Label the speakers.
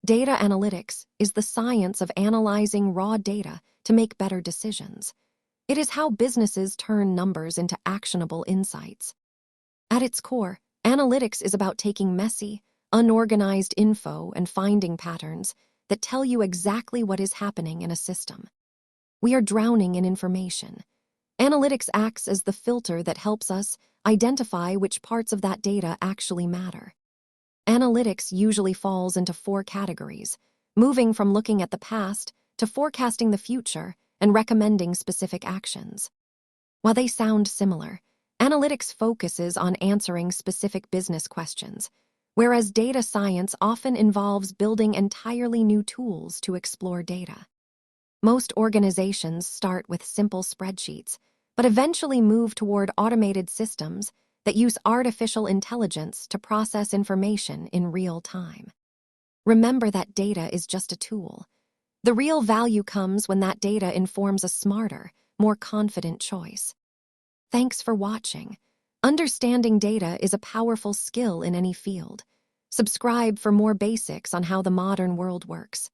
Speaker 1: Data analytics is the science of analyzing raw data to make better decisions. It is how businesses turn numbers into actionable insights. At its core, analytics is about taking messy, unorganized info and finding patterns that tell you exactly what is happening in a system. We are drowning in information. Analytics acts as the filter that helps us identify which parts of that data actually matter. Analytics usually falls into 4 categories, moving from looking at the past to forecasting the future and recommending specific actions. While they sound similar, analytics focuses on answering specific business questions, whereas data science often involves building entirely new tools to explore data. Most organizations start with simple spreadsheets, but eventually move toward automated systems that use artificial intelligence to process information in real time. Remember that data is just a tool. The real value comes when that data informs a smarter, more confident choice. Thanks for watching. Understanding data is a powerful skill in any field. Subscribe for more basics on how the modern world works.